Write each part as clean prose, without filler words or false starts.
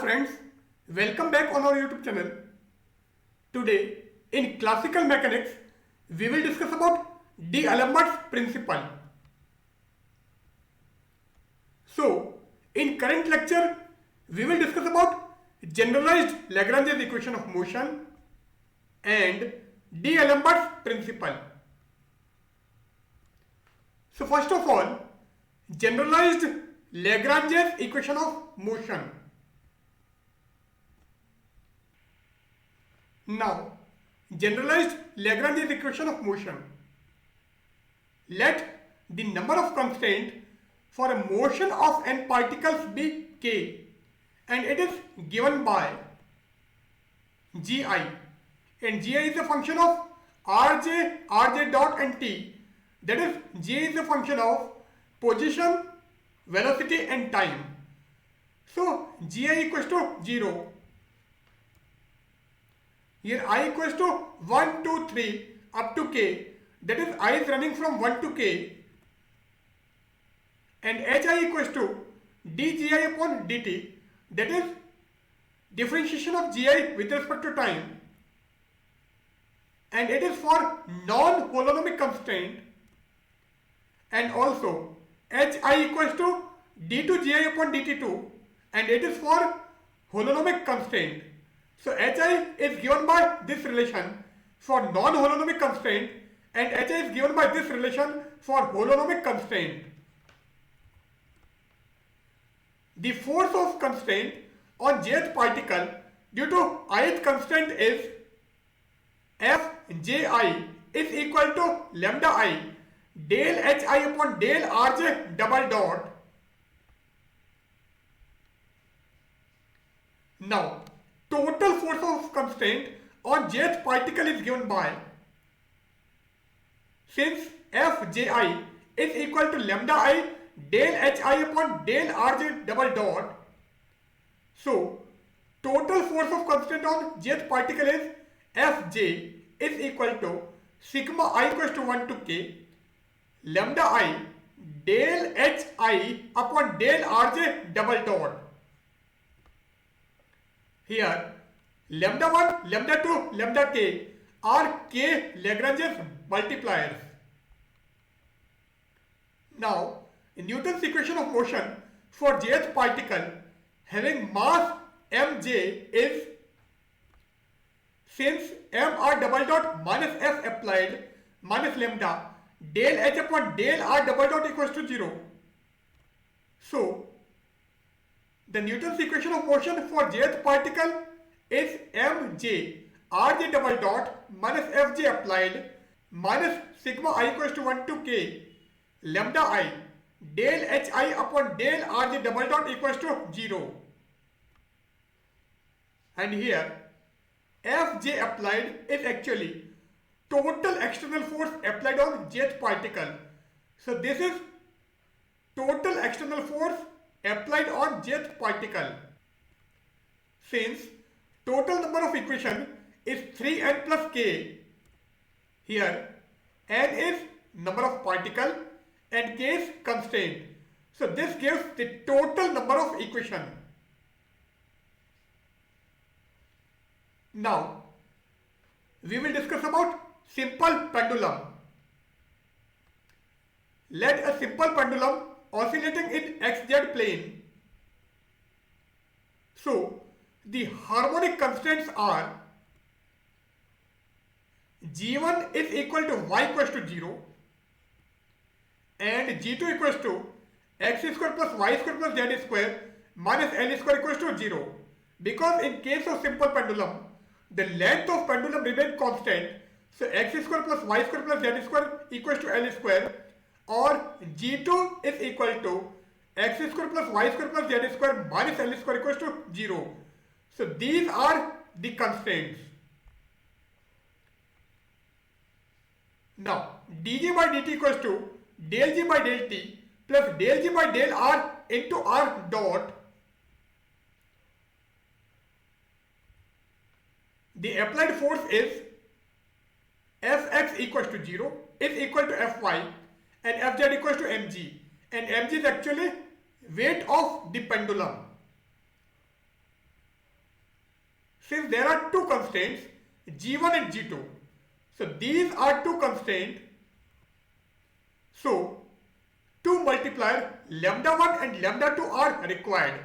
friends, welcome back on our YouTube channel. Today in classical mechanics we will discuss about D'Alembert's principle. So in current lecture we will discuss about generalized Lagrange's equation of motion and D'Alembert's principle. So first of all, generalized Lagrange's equation of motion. Now, generalized Lagrange's equation of motion. Let the number of constraints for a motion of n particles be k, and it is given by gi, and gi is a function of rj dot and t, that is g is a function of position, velocity and time. So gi equals to 0. Here I equals to 1, 2, 3 up to k, that is I is running from 1 to k, and hi equals to dgi upon dt, that is differentiation of gi with respect to time, and it is for non-holonomic constraint, and also hi equals to d2gi upon dt2, and it is for holonomic constraint. So hi is given by this relation for non-holonomic constraint, and hi is given by this relation for holonomic constraint. The force of constraint on jth particle due to ith constraint is Fji is equal to lambda I del hi upon del rj double dot. Now, total force of constraint on jth particle is given by, since Fji is equal to lambda I del hi upon del rj double dot, so total force of constraint on jth particle is Fj is equal to sigma I equals to 1 to k lambda I del hi upon del rj double dot. Here lambda 1, lambda 2, lambda k are k Lagrange's multipliers. Now, in Newton's equation of motion for jth particle having mass mj is, since mr double dot minus f applied minus lambda del h upon del r double dot equals to 0. So, the Newton's equation of motion for jth particle is mj rj double dot minus fj applied minus sigma I equals to 1 to k lambda I del hi upon del rj double dot equals to 0. And here fj applied is actually total external force applied on jth particle. So this is total external force applied on jth particle. Since total number of equation is 3n plus k, here n is number of particle and k is constraint. So this gives the total number of equation. Now we will discuss about simple pendulum. Let a simple pendulum oscillating in xz plane. So the harmonic constraints are g1 is equal to y equals to 0 and g2 equals to x square plus y square plus z square minus l square equals to 0. Because in case of simple pendulum, the length of pendulum remains constant, so x square plus y square plus z square equals to l square, or g2 is equal to x square plus y square plus z square minus l square equals to 0. So these are the constraints. Now dg by dt equals to del g by del t plus del g by del r into r dot. The applied force is Fx equals to 0 is equal to Fy and Fz equals to mg, and mg is actually weight of the pendulum. since there are two constraints, G1 and G2. So these are two constraints. So two multiplier lambda 1 and lambda 2 are required.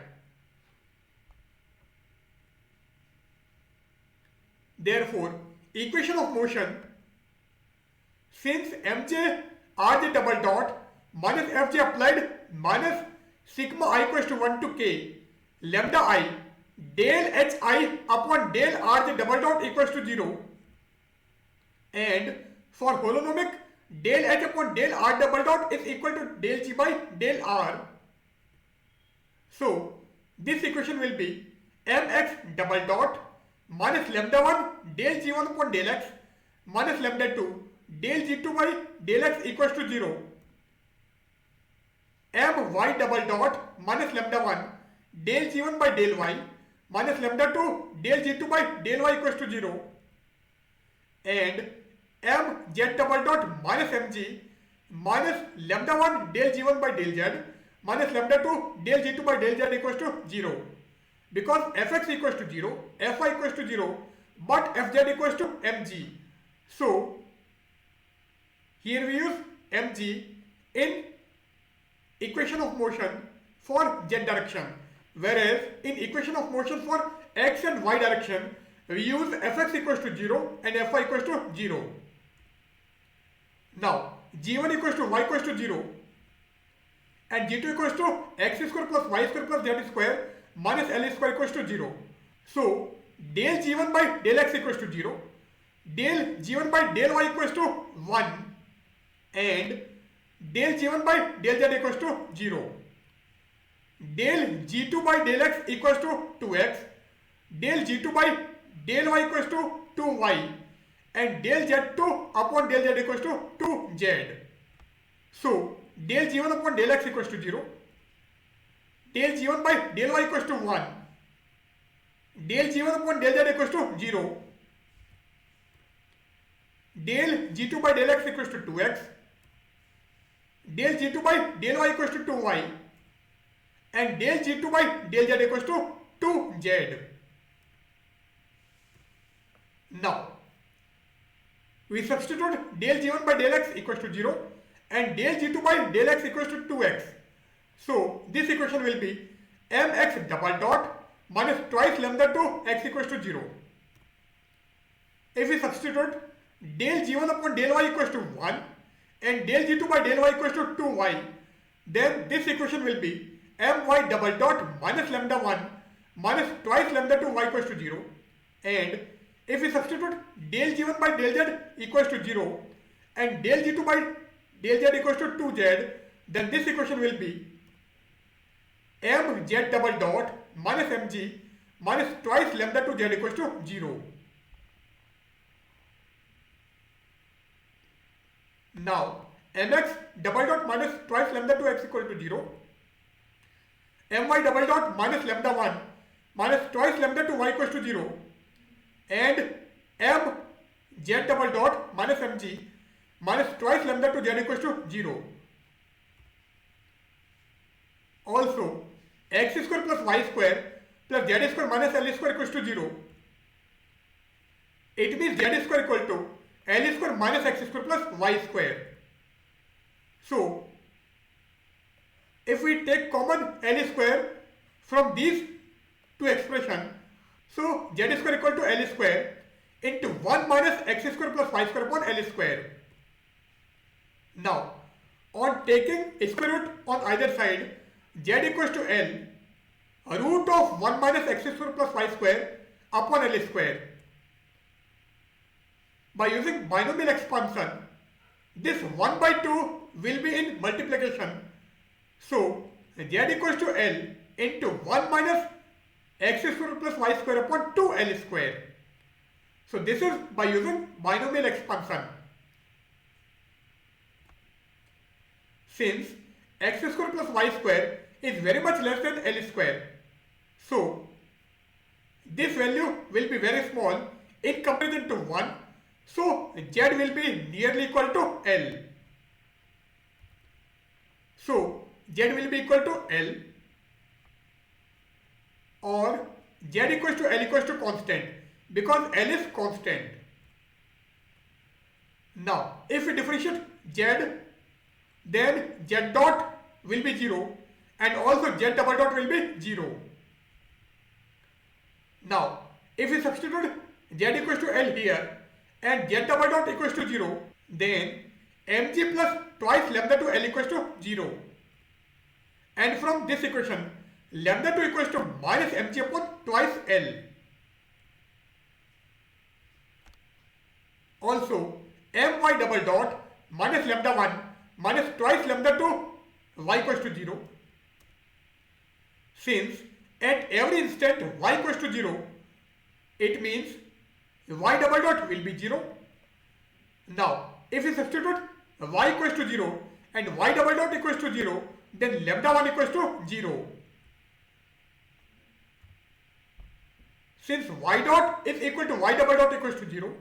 Therefore, equation of motion, since mj rj double dot minus fj applied minus sigma I equals to 1 to k lambda I del hi upon del rj double dot equals to 0, and for holonomic del h upon del r double dot is equal to del g by del r. So this equation will be mx double dot minus lambda 1 del g1 upon del x minus lambda 2 del g2 by del x equals to 0. My double dot minus lambda 1 del g1 by del y minus lambda 2 del g2 by del y equals to 0, and mz double dot minus mg minus lambda 1 del g1 by del z minus lambda 2 del g2 by del z equals to 0. Because fx equals to 0, fy equals to 0, but fz equals to mg. So here we use mg in equation of motion for z direction, whereas in equation of motion for x and y direction we use fx equals to 0 and fy equals to 0. Now g1 equals to y equals to 0 and g2 equals to x square plus y square plus z square minus L square equals to 0. So del G1 by del x equals to 0, del G1 by del y equals to 1, and del G1 by del z equals to 0. Del G2 by del x equals to 2x, del G2 by del y equals to 2y, and del Z2 upon del z equals to 2z. So del G1 upon del x equals to 0, del G1 by del y equals to 1, del G1 upon del z equals to 0, del G2 by del x equals to 2x, del G2 by del y equals to 2y, and del G2 by del z equals to 2z. Now we substitute del G1 by del x equals to 0 and del G2 by del x equals to 2x. So this equation will be mx double dot minus twice lambda 2 x equals to 0. If we substitute del G1 upon del y equals to 1 and del G2 by del y equals to 2y, then this equation will be my double dot minus lambda 1 minus twice lambda 2 y equals to 0, and if we substitute del G1 by del z equals to 0 and del G2 by del z equals to 2z, then this equation will be mz double dot minus mg minus twice lambda 2z equals to 0. Now mx double dot minus twice lambda 2x equal to 0, my double dot minus lambda 1 minus twice lambda 2y equals to 0, and mz double dot minus mg minus twice lambda 2z equals to 0. Also x square plus y square plus z square minus L square equals to 0. It means z square equal to L square minus x square plus y square. So if we take common L square from these two expressions, so z square equal to L square into 1 minus x square plus y square upon L square. Now on taking square root on either side, z equals to L root of 1 minus x square plus y square upon L square. By using binomial expansion, this 1 by 2 will be in multiplication. So z equals to L into 1 minus x square plus y square upon 2L square. So this is by using binomial expansion. Since x square plus y square is very much less than L square, so this value will be very small in comparison to 1, so z will be nearly equal to L. So z will be equal to L, or z equals to L equals to constant because L is constant. Now, if we differentiate z, then z dot will be 0 and also z double dot will be 0. Now, if we substitute z equals to L here and z double dot equals to 0, then mg plus twice lambda to L equals to 0. And from this equation, lambda 2 equals to minus mg upon twice L. Also, my double dot minus lambda 1 minus twice lambda 2 y equals to 0. Since at every instant y equals to 0, it means y double dot will be 0. Now, if we substitute y equals to 0 and y double dot equals to 0, then lambda 1 equals to 0. Since y dot is equal to y double dot equals to 0,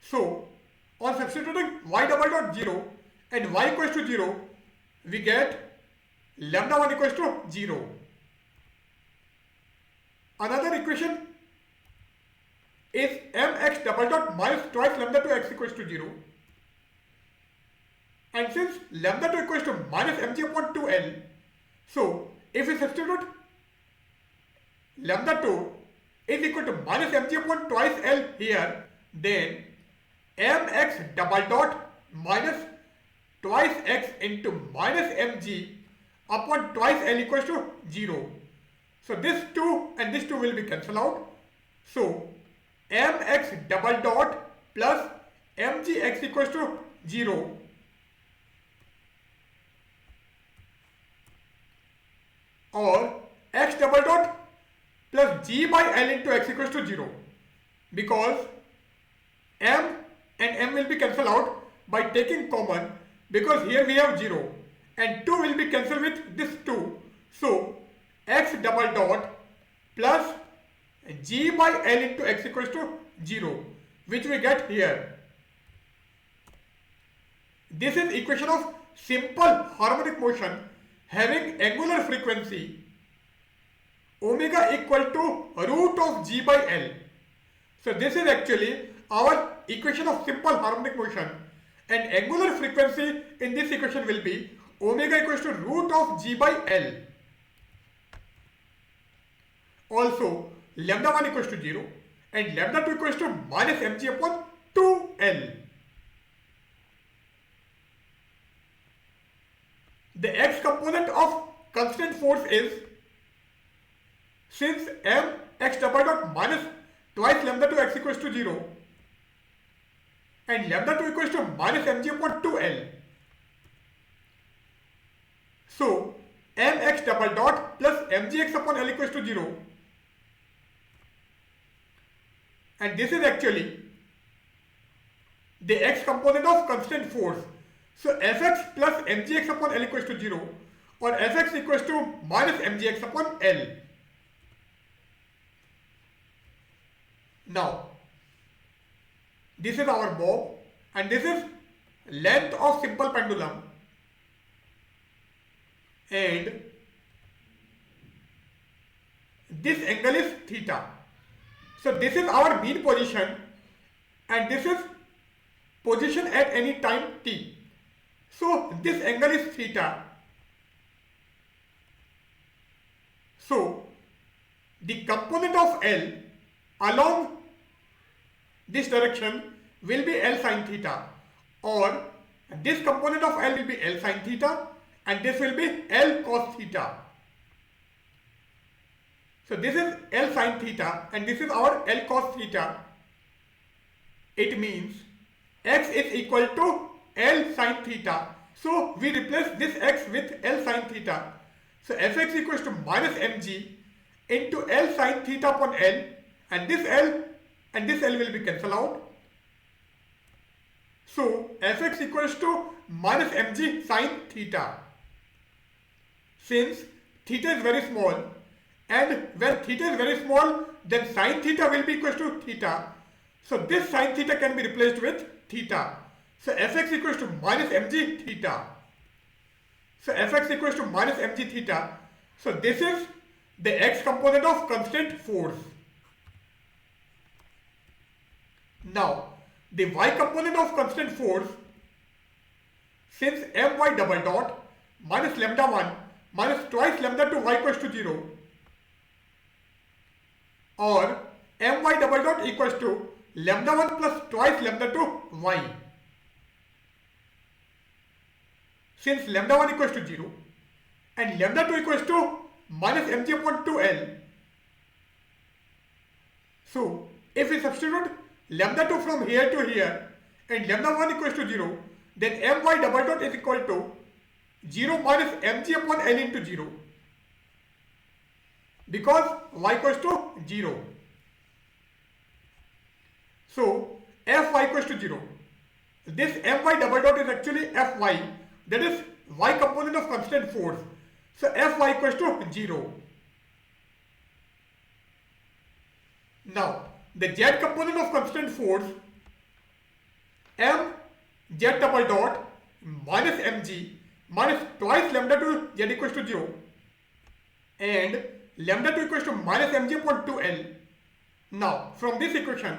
so on substituting y double dot 0 and y equals to 0, we get lambda 1 equals to 0. Another equation is mx double dot minus twice lambda 2x equals to 0. And since lambda 2 equals to minus mg upon 2l, so if we substitute lambda 2 is equal to minus mg upon twice l here, then mx double dot minus twice x into minus mg upon twice l equals to 0. So this 2 and this 2 will be cancelled out. So mx double dot plus mgx equals to 0. Or x double dot plus g by l into x equals to 0, because m and m will be cancelled out by taking common, because here we have 0 and 2 will be cancelled with this 2. So x double dot plus g by l into x equals to 0, which we get here. This is equation of simple harmonic motion having angular frequency omega equal to root of g by l. So this is actually our equation of simple harmonic motion, and angular frequency in this equation will be omega equals to root of g by l. Also, lambda 1 equals to 0 and lambda 2 equals to minus mg upon 2l. The x component of constant force is, since m x double dot minus twice lambda 2 x equals to 0 and lambda 2 equals to minus mg upon 2l. So mx double dot plus mgx upon l equals to 0, and this is actually the x component of constant force. So fx plus mgx upon l equals to 0, or fx equals to minus mgx upon l. Now, this is our bob and this is length of simple pendulum, and this angle is theta. So this is our mean position and this is position at any time t. So this angle is theta. So the component of L along this direction will be L sin theta, or this component of L will be L sin theta and this will be L cos theta. So this is L sin theta and this is our L cos theta. It means x is equal to L sin theta. So we replace this x with L sin theta. So fx equals to minus mg into L sin theta upon L, and this L and this L will be cancelled out. So fx equals to minus mg sin theta. Since theta is very small, and when theta is very small, then sin theta will be equals to theta. So this sin theta can be replaced with theta. So fx equals to minus mg theta. So fx equals to minus mg theta. So this is the x component of constant force. Now, the y component of constant force, since my double dot minus lambda 1 minus twice lambda 2 y equals to 0, or my double dot equals to lambda 1 plus twice lambda 2 y. Since lambda 1 equals to 0 and lambda 2 equals to minus mg upon 2l, so if we substitute lambda 2 from here to here and lambda 1 equals to 0, then my double dot is equal to 0 minus mg upon l into 0, because y equals to 0. So fy equals to 0. This my double dot is actually fy, that is y component of constant force. So fy equals to 0. Now the z component of constant force, m z double dot minus mg minus twice lambda 2 z equals to 0 and lambda 2 equals to minus mg upon 2l. Now from this equation,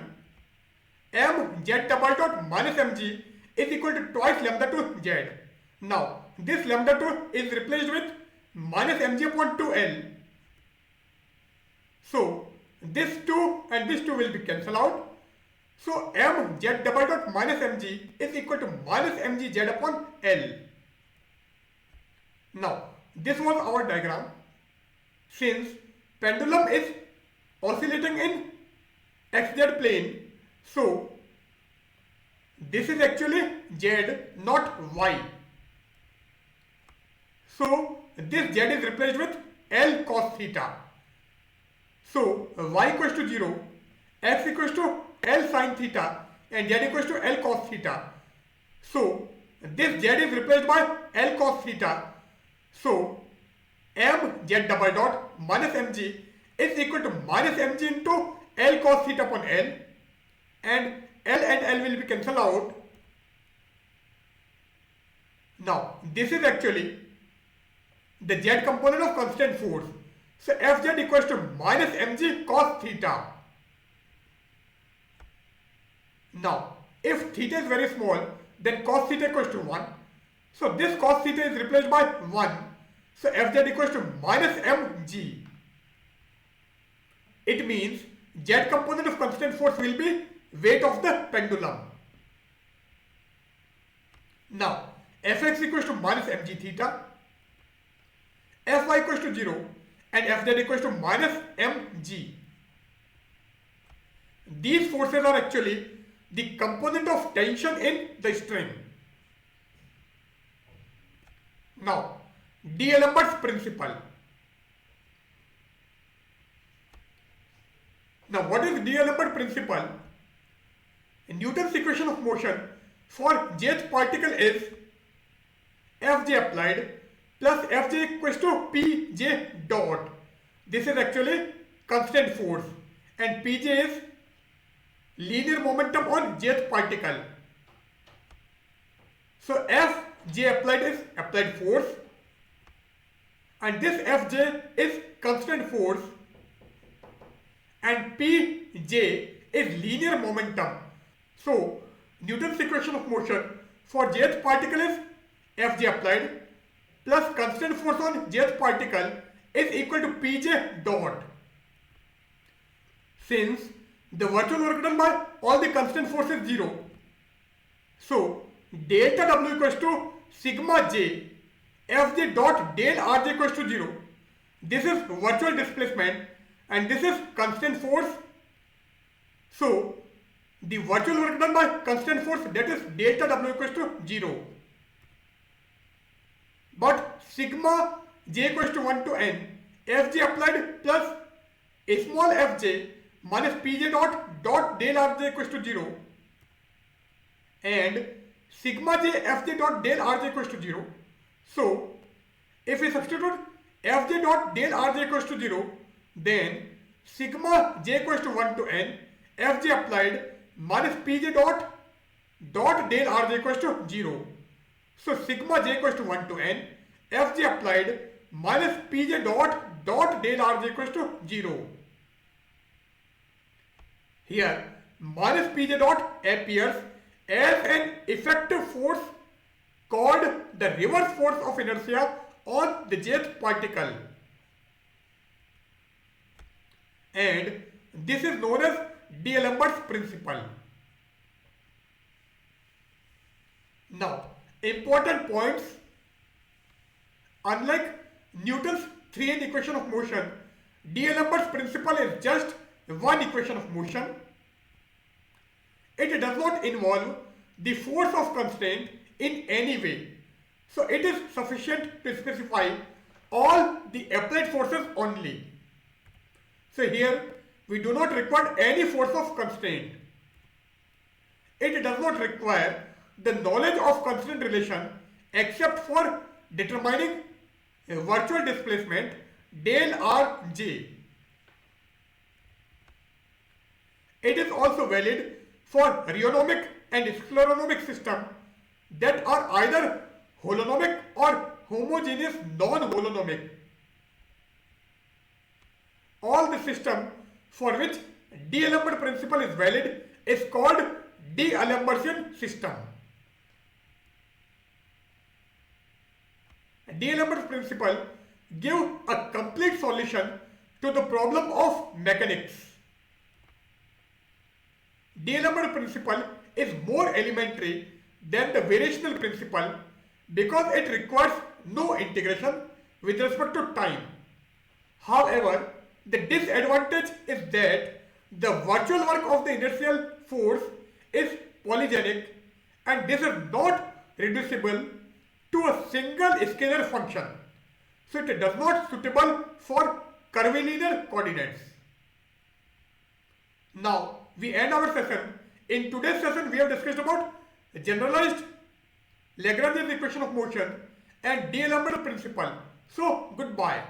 m z double dot minus mg is equal to twice lambda 2 z. Now this lambda 2 is replaced with minus mg upon 2l. So this 2 and this 2 will be cancelled out. So m z double dot minus mg is equal to minus mg z upon l. Now this was our diagram. Since pendulum is oscillating in xz plane, so this is actually z, not y. So this z is replaced with L cos theta. So y equals to 0, x equals to L sin theta and z equals to L cos theta. So this z is replaced by L cos theta. So m z double dot minus mg is equal to minus mg into L cos theta upon L, and L will be cancelled out. Now this is actually the z component of constant force. So Fz equals to minus mg cos theta. Now if theta is very small, then cos theta equals to 1. So this cos theta is replaced by 1. So Fz equals to minus mg. It means z component of constant force will be weight of the pendulum. Now Fx equals to minus mg theta, Fy equals to 0 and Fz equals to minus mg. These forces are actually the component of tension in the string. Now D'Alembert's principle. Now what is D'Alembert principle? Newton's equation of motion for jth particle is Fj applied plus Fj equals to Pj dot. This is actually constant force and Pj is linear momentum on jth particle. So Fj applied is applied force and this Fj is constant force and Pj is linear momentum. So Newton's equation of motion for jth particle is Fj applied plus constant force on jth particle is equal to Pj dot. Since the virtual work done by all the constant force is 0, so delta W equals to sigma j Fj dot del Rj equals to 0. This is virtual displacement and this is constant force. So the virtual work done by constant force, that is delta W equals to 0. But sigma j equals to 1 to n, Fj applied plus a small fj minus Pj dot del Rj equals to 0 and sigma j Fj dot del Rj equals to 0. So if we substitute Fj dot del Rj equals to 0, then sigma j equals to 1 to n, Fj applied minus Pj dot del Rj equals to 0. So sigma j equals to 1 to n, Fj applied minus Pj dot dot del r is equals to 0. Here minus pj dot appears as an effective force called the reverse force of inertia on the jth particle, and this is known as D'Alembert's principle. Now, important points: unlike Newton's 3n equation of motion, D'Alembert's principle is just one equation of motion. It does not involve the force of constraint in any way. So it is sufficient to specify all the applied forces only. So here we do not require any force of constraint. It does not require the knowledge of constraint relation except for determining a virtual displacement del rj. It is also valid for rheonomic and scleronomic systems that are either holonomic or homogeneous non-holonomic. All the system for which D'Alembert principle is valid is called D'Alembertian system. D'Alembert's principle gives a complete solution to the problem of mechanics. D'Alembert principle is more elementary than the variational principle because it requires no integration with respect to time. However, the disadvantage is that the virtual work of the inertial force is polygenic, and this is not reducible to a single scalar function. So it does not suitable for curvilinear coordinates. Now we end our session. In today's session we have discussed about generalized Lagrange's equation of motion and D'Alembert principle. So goodbye.